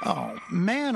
Oh, man.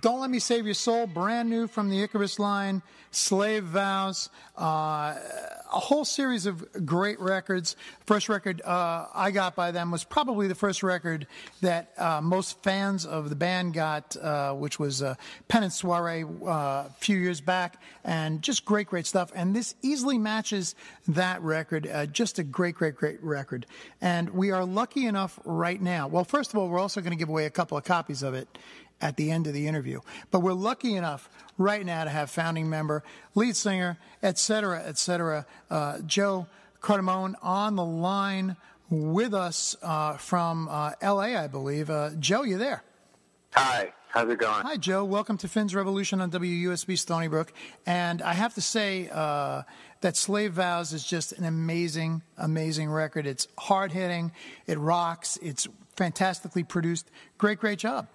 Don't Let Me Save Your Soul, brand new from the Icarus line, Slave Vows, a whole series of great records. First record I got by them was probably the first record that most fans of the band got, which was Pen and Soiree a few years back, and just great stuff. And this easily matches that record, just a great record. And we are lucky enough right now. Well, first of all, we're also going to give away a couple of copies of it at the end of the interview. But we're lucky enough right now to have founding member, lead singer, et cetera, Joe Cardamone on the line with us from L.A., I believe. Joe, you there? Hi. How's it going? Hi, Joe. Welcome to Finn's Revolution on WUSB Stony Brook. And I have to say that Slave Vows is just an amazing record. It's hard-hitting. It rocks. It's fantastically produced. Great job.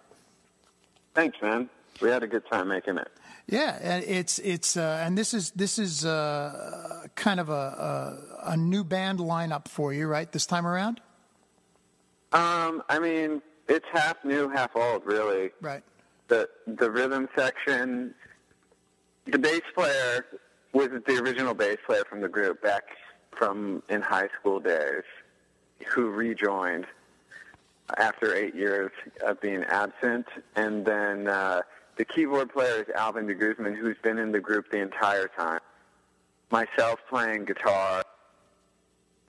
Thanks, man. We had a good time making it. Yeah, and it's and this is kind of a new band lineup for you, right? This time around. I mean, it's half new, half old, really. Right. The rhythm section, the bass player was the original bass player from the group back from in high school days, who rejoined after 8 years of being absent. And then the keyboard player is Alvin de Guzman, who's been in the group the entire time. Myself playing guitar.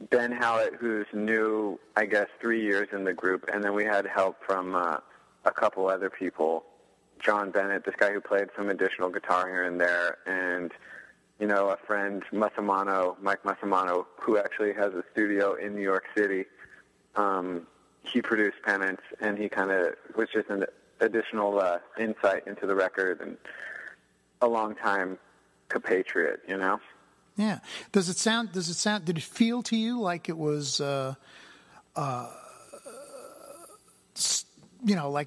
Ben Hallett, who's new, I guess, 3 years in the group. And then we had help from a couple other people. John Bennett, this guy who played some additional guitar here and there. And, you know, a friend, Mike Massimano, who actually has a studio in New York City. He produced Penance, and he kind of was just an additional insight into the record, and a long-time compatriot, you know? Yeah. Did it feel to you like it was, like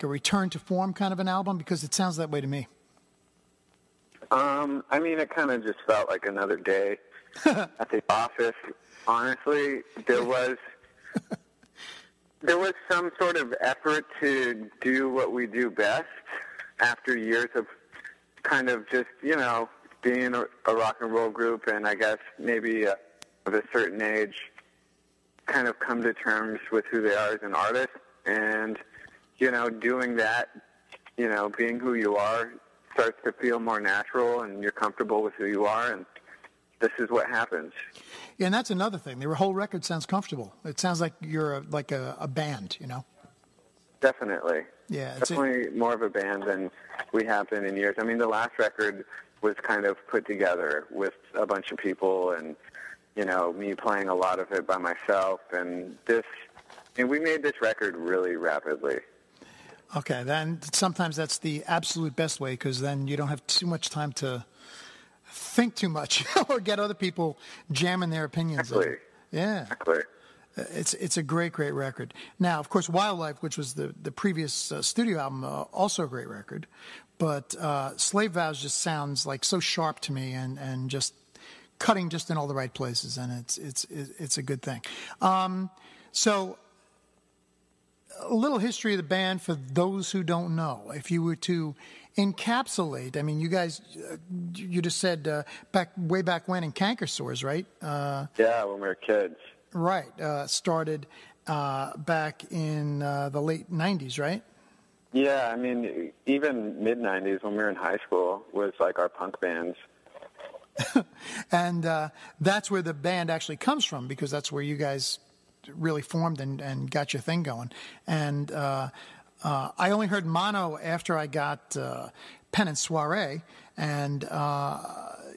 a return to form kind of an album? Because it sounds that way to me. I mean, it kind of just felt like another day at the office. Honestly, there was some sort of effort to do what we do best after years of kind of just, you know, being a rock and roll group, and I guess maybe of a certain age kind of come to terms with who they are as an artist. And, you know, doing that, you know, being who you are starts to feel more natural, and you're comfortable with who you are, and this is what happens. Yeah, and that's another thing. The whole record sounds comfortable. It sounds like you're a band, you know? Definitely. Yeah. Definitely more of a band than we have been in years. I mean, the last record was kind of put together with a bunch of people, and, you know, me playing a lot of it by myself. And we made this record really rapidly. Okay, then sometimes that's the absolute best way, because then you don't have too much time to think too much or get other people jamming their opinions. Exactly. Yeah. Exactly. It's a great record. Now, of course, Wildlife, which was the previous studio album, also a great record. But Slave Vows just sounds like so sharp to me, and just cutting just in all the right places, and it's a good thing. So a little history of the band for those who don't know. If you were to encapsulate, I mean, you guys, you just said way back when in Canker Sores, right? Yeah, when we were kids. Right. Started back in the late 90s, right? Yeah, I mean, even mid-90s when we were in high school was like our punk bands. And that's where the band actually comes from, because that's where you guys really formed and got your thing going. And I only heard mono after I got Pen and Soiree, and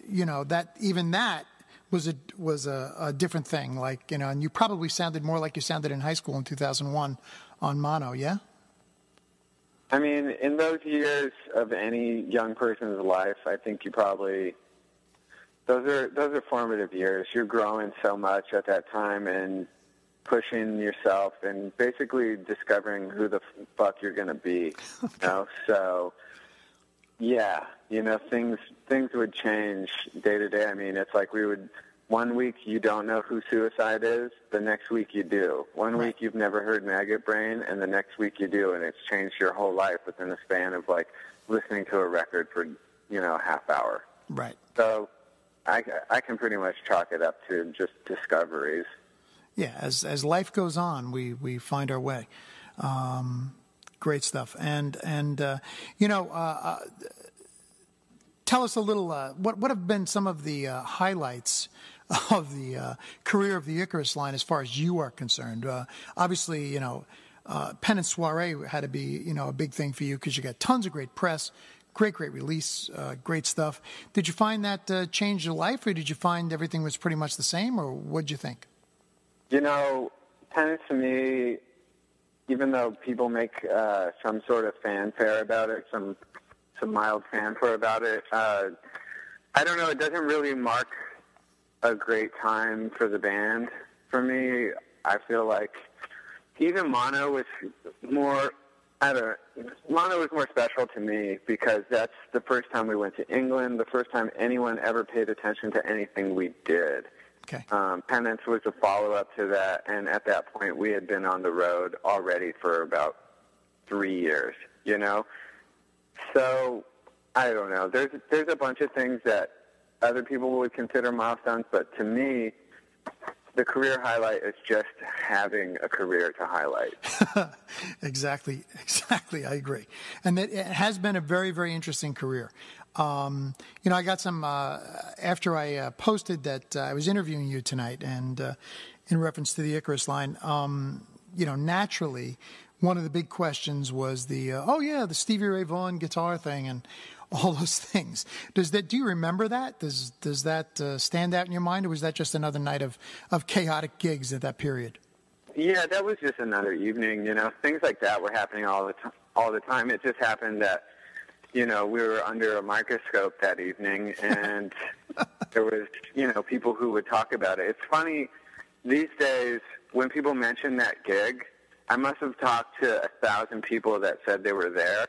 you know, that was a different thing. Like, you know, and you probably sounded more like you sounded in high school in 2001 on mono, yeah? I mean, in those years of any young person's life, I think you probably those are formative years. You're growing so much at that time and pushing yourself and basically discovering who the fuck you're going to be. Okay. You know? So, yeah, you know, things would change day to day. I mean, it's like we would One week you don't know who Suicide is, the next week you do. One week you've never heard Maggot Brain, and the next week you do, and it's changed your whole life within the span of, like, listening to a record for, a half hour. Right. So I can pretty much chalk it up to just discoveries. Yeah, as life goes on, we find our way. Great stuff. And tell us a little, what have been some of the highlights of the career of the Icarus line as far as you are concerned? Obviously, Pen and Soiree had to be, a big thing for you because you got tons of great press, great release, great stuff. Did you find that changed your life, or did you find everything was pretty much the same, or what did you think? Pen to me, even though people make some sort of fanfare about it, some mild fanfare about it, I don't know, it doesn't really mark a great time for the band. For me, I feel like even Mono was more special to me because that's the first time we went to England, the first time anyone ever paid attention to anything we did. Okay. Penance was a follow-up to that, and at that point we had been on the road already for about 3 years, So, I don't know. There's a bunch of things that other people would consider milestones, but to me, the career highlight is just having a career to highlight. Exactly. I agree. And it has been a very, very interesting career. I got some, after I posted that I was interviewing you tonight and in reference to the Icarus line, naturally, one of the big questions was the Stevie Ray Vaughan guitar thing and all those things. Do you remember that? Does that stand out in your mind, or was that just another night of chaotic gigs at that period? Yeah, that was just another evening. Things like that were happening all the time. It just happened that we were under a microscope that evening, and there was people who would talk about it. It's funny these days when people mention that gig. I must have talked to 1,000 people that said they were there.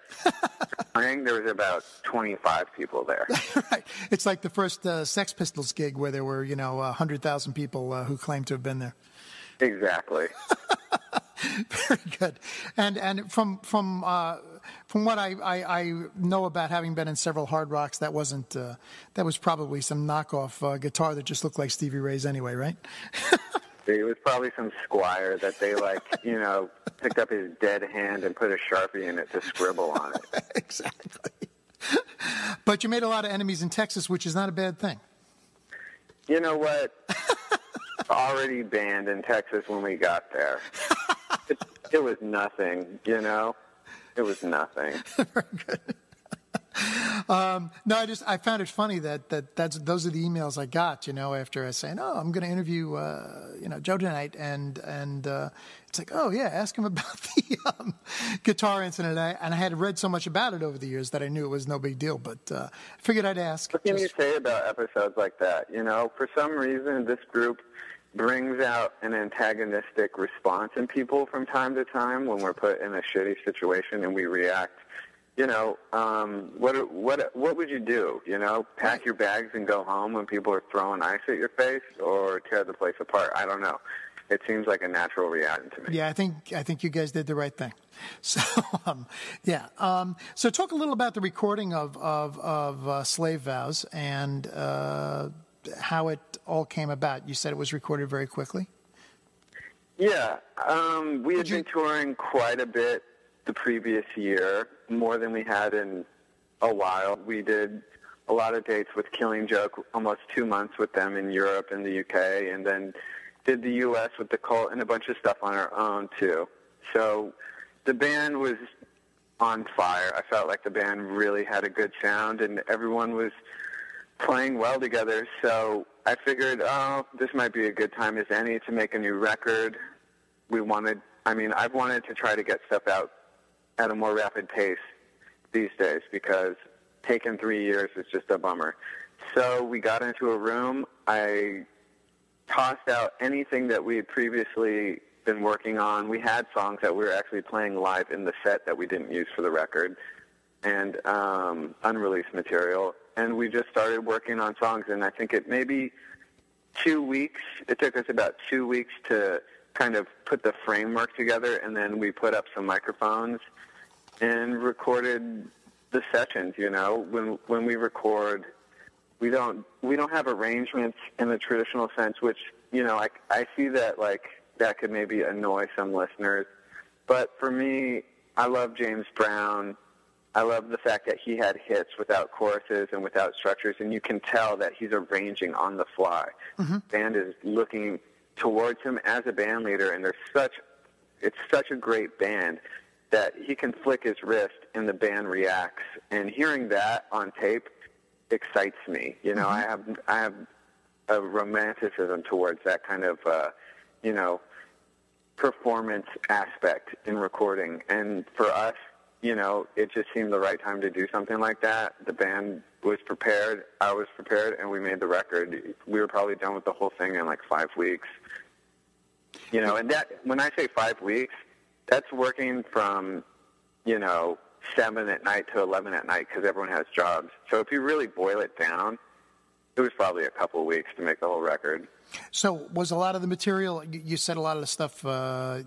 There was about 25 people there. Right. It's like the first Sex Pistols gig where there were, 100,000 people who claimed to have been there. Exactly. Very good. And from what I know about having been in several hard rocks, that was probably some knockoff guitar that just looked like Stevie Ray's anyway, right? It was probably some squire that they, picked up his dead hand and put a Sharpie in it to scribble on it. Exactly. But you made a lot of enemies in Texas, which is not a bad thing. You know what? Already banned in Texas when we got there. It was nothing, It was nothing. Very good. No, I found it funny that those are the emails I got, after I was saying, I'm going to interview, Joe tonight, and it's like, oh yeah, ask him about the guitar incident. And I had read so much about it over the years that I knew it was no big deal, but I figured I'd ask. What can you say about episodes like that? For some reason, this group brings out an antagonistic response in people from time to time when we're put in a shitty situation and we react. What would you do? Pack your bags and go home when people are throwing ice at your face, or tear the place apart? I don't know. It seems like a natural reaction to me. Yeah, I think you guys did the right thing. So, so talk a little about the recording of Slave Vows and how it all came about. You said it was recorded very quickly. Yeah, we had been touring quite a bit the previous year, more than we had in a while. We did a lot of dates with Killing Joke, almost 2 months with them in Europe and the UK, and then did the U.S. with the Cult and a bunch of stuff on our own, too. So the band was on fire. I felt like the band really had a good sound, and everyone was playing well together. So I figured, this might be a good time as any to make a new record. I've wanted to try to get stuff out at a more rapid pace these days because taking 3 years is just a bummer. So we got into a room. I tossed out anything that we had previously been working on. We had songs that we were actually playing live in the set that we didn't use for the record and unreleased material. And we just started working on songs, and I think it maybe 2 weeks. It took us about 2 weeks to kind of put the framework together, and then we put up some microphones and recorded the sessions. You know, when we record, we don't have arrangements in the traditional sense, which, you know, I see that like that could maybe annoy some listeners. But for me, I love James Brown. I love the fact that he had hits without choruses and without structures, and you can tell that he's arranging on the fly. Mm-hmm. The band is looking towards him as a band leader, and it's such a great band that he can flick his wrist and the band reacts. And hearing that on tape excites me. You know, mm-hmm. I have a romanticism towards that kind of, you know, performance aspect in recording. And for us, you know, it just seemed the right time to do something like that. The band was prepared, I was prepared, and we made the record. We were probably done with the whole thing in like 5 weeks. You know, and that, when I say 5 weeks, that's working from, you know, 7 at night to 11 at night because everyone has jobs. So if you really boil it down, it was probably a couple of weeks to make the whole record. So was a lot of the material, you said a lot of the stuff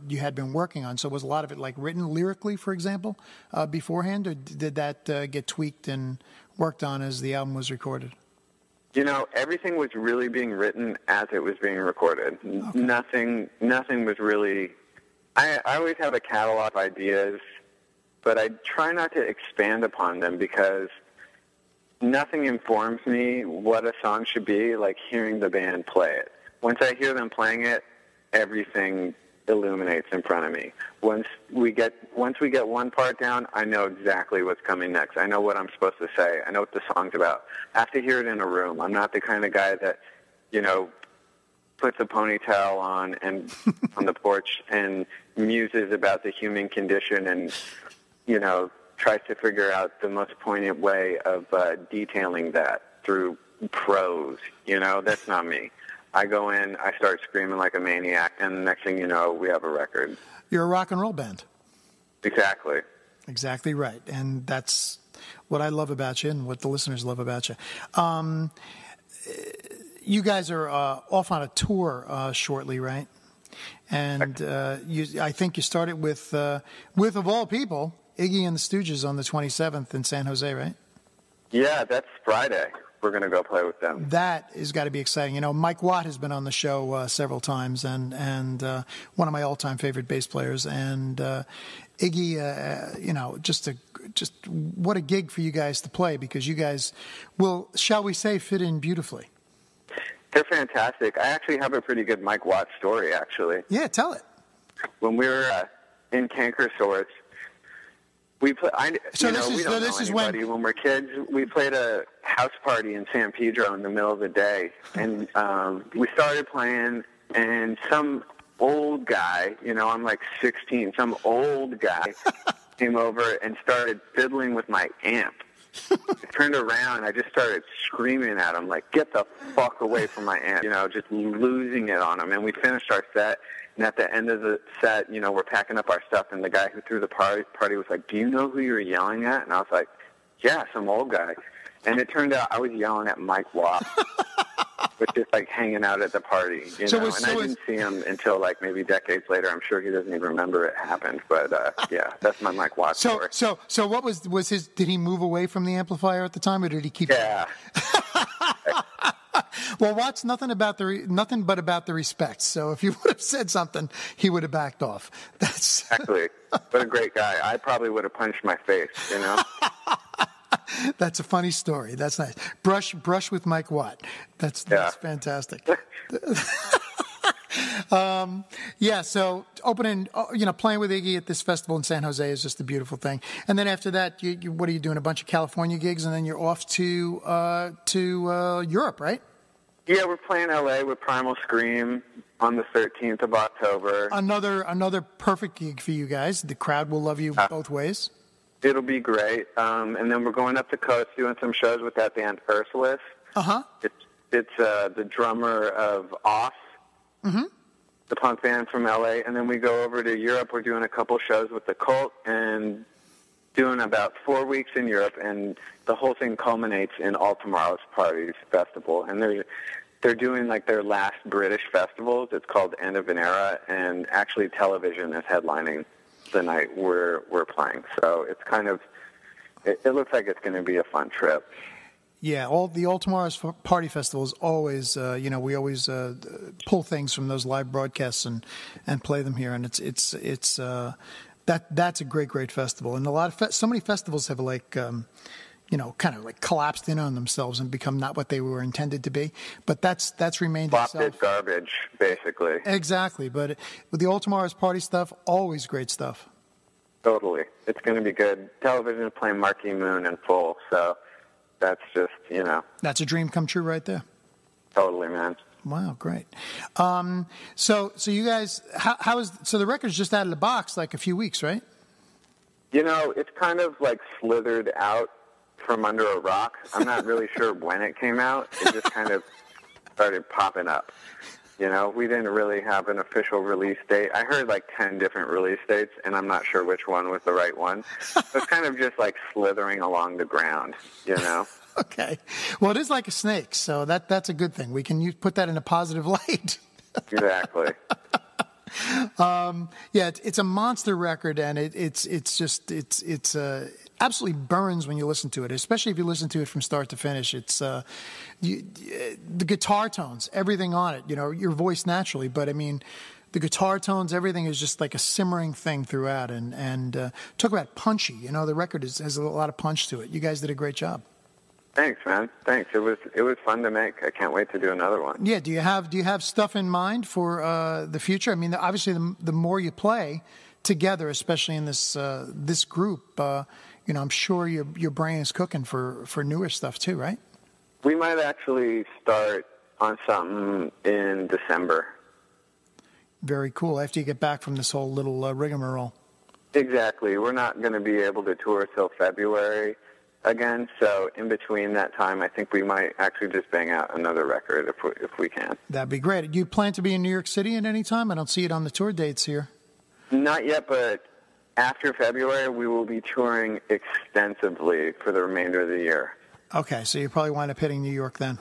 you had been working on, so was a lot of it like written lyrically, for example, beforehand, or did that get tweaked and worked on as the album was recorded? You know, everything was really being written as it was being recorded. Okay. Nothing was really... I always have a catalog of ideas, but I try not to expand upon them because nothing informs me what a song should be like hearing the band play it. Once I hear them playing it, everything illuminates in front of me. Once we get one part down, I know exactly what's coming next. I know what I'm supposed to say. I know what the song's about. I have to hear it in a room. I'm not the kind of guy that, you know, puts a ponytail on and on the porch and muses about the human condition and, you know, tries to figure out the most poignant way of detailing that through prose. You know, that's not me. I go in, I start screaming like a maniac, and the next thing you know, we have a record. You're a rock and roll band. Exactly. Exactly right. And that's what I love about you and what the listeners love about you. You guys are off on a tour shortly, right? And I think you started with, of all people, Iggy and the Stooges on the 27th in San Jose, right? Yeah, that's Friday. We're going to go play with them. That has got to be exciting. You know, Mike Watt has been on the show several times, and one of my all-time favorite bass players. And Iggy, you know, just what a gig for you guys to play, because you guys will, shall we say, fit in beautifully. They're fantastic. I actually have a pretty good Mike Watt story, actually. Yeah, tell it. When we were in Canker Swords, we play. We don't know anybody. When we're kids, we played a house party in San Pedro in the middle of the day, and we started playing, and some old guy, you know, I'm like 16, some old guy came over and started fiddling with my amp. I turned around, I just started screaming at him, like, get the fuck away from my amp, you know, just losing it on him. And we finished our set, and at the end of the set, you know, we're packing up our stuff, and the guy who threw the party was like, do you know who you're yelling at? And I was like, yeah, some old guy. And it turned out I was yelling at Mike Watt, but just like hanging out at the party, you know. And I didn't see him until like maybe decades later. I'm sure he doesn't even remember it happened. But yeah, that's my Mike Watt story. So what was his? Did he move away from the amplifier at the time, or did he keep? Yeah. Well, Watt's nothing but about the respect. So if you would have said something, he would have backed off. That's exactly. What a great guy. I probably would have punched my face, you know. That's a funny story. That's nice. Brush with Mike Watt. That's fantastic. Yeah, so opening, you know, playing with Iggy at this festival in San Jose is just a beautiful thing. And then after that, what are you doing? A bunch of California gigs, and then you're off to Europe, right? Yeah, we're playing LA with Primal Scream on the 13th of October. Another perfect gig for you guys. The crowd will love you both ways. It'll be great. And then we're going up the coast doing some shows with that band Ursulus. Uh-huh. It's the drummer of Off, the punk band from L.A. And then we go over to Europe. We're doing a couple shows with the Cult and doing about 4 weeks in Europe. And the whole thing culminates in All Tomorrow's Parties Festival. And they're doing like their last British festivals. It's called End of an Era, and actually Television is headlining the night we're playing. So it's kind of, it looks like it's going to be a fun trip. Yeah, all Tomorrow's Party Festival is always, we always pull things from those live broadcasts and play them here, and it's that's a great festival. And so many festivals have like, kind of like collapsed in on themselves and become not what they were intended to be. But that's remained itself. Flopped garbage, basically. Exactly, but with the All Tomorrow's Party stuff, always great stuff. Totally, it's going to be good. Television is playing Marquee Moon in full, so. That's just, That's a dream come true right there. Totally, man. Wow, great. So you guys, so the record's just out of the box like a few weeks, right? It's kind of like slithered out from under a rock. I'm not really sure when it came out. It just kind of started popping up. We didn't really have an official release date. I heard like 10 different release dates, and I'm not sure which one was the right one. It's kind of just like slithering along the ground, Okay. Well, it is like a snake, so that's a good thing. We can put that in a positive light. Exactly. It's a monster record, and it's absolutely burns when you listen to it, especially if you listen to it from start to finish. It's the guitar tones, everything on it. Your voice naturally, but I mean, the guitar tones, everything is just like a simmering thing throughout. And talk about punchy. The record has a lot of punch to it. You guys did a great job. Thanks, man. Thanks. It was fun to make. I can't wait to do another one. Yeah. Do you have stuff in mind for the future? I mean, obviously, the more you play together, especially in this group, I'm sure your brain is cooking for newer stuff too, right? We might actually start on something in December. Very cool. After you get back from this whole little rigmarole. Exactly. We're not going to be able to tour till February again, so in between that time, I think we might actually just bang out another record if we can. That'd be great. Do you plan to be in New York City at any time? I don't see it on the tour dates here. Not yet, but after February, we will be touring extensively for the remainder of the year. Okay, so you probably wind up hitting New York then.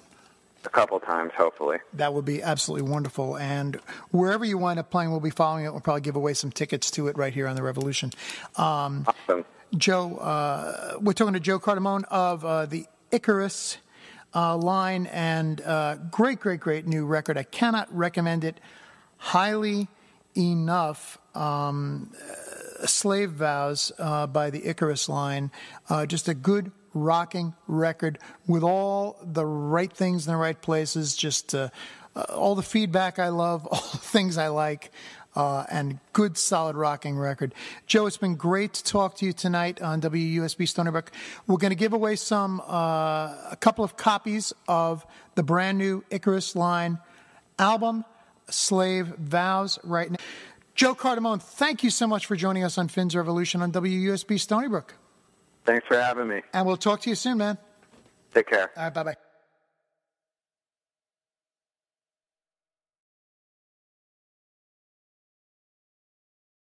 A couple times, hopefully. That would be absolutely wonderful. And wherever you wind up playing, we'll be following it. We'll probably give away some tickets to it right here on The Revolution. Awesome. Joe, we're talking to Joe Cardamone of the Icarus line, and great new record. I cannot recommend it highly enough. Slave Vows by the Icarus line. Just a good rocking record with all the right things in the right places. Just all the feedback I love, all the things I like. And good, solid rocking record. Joe, it's been great to talk to you tonight on WUSB Stony Brook. We're going to give away a couple of copies of the brand new Icarus line album, Slave Vows, right now. Joe Cardamone, thank you so much for joining us on Finn's Revolution on WUSB Stony Brook. Thanks for having me. And we'll talk to you soon, man. Take care. All right, bye-bye.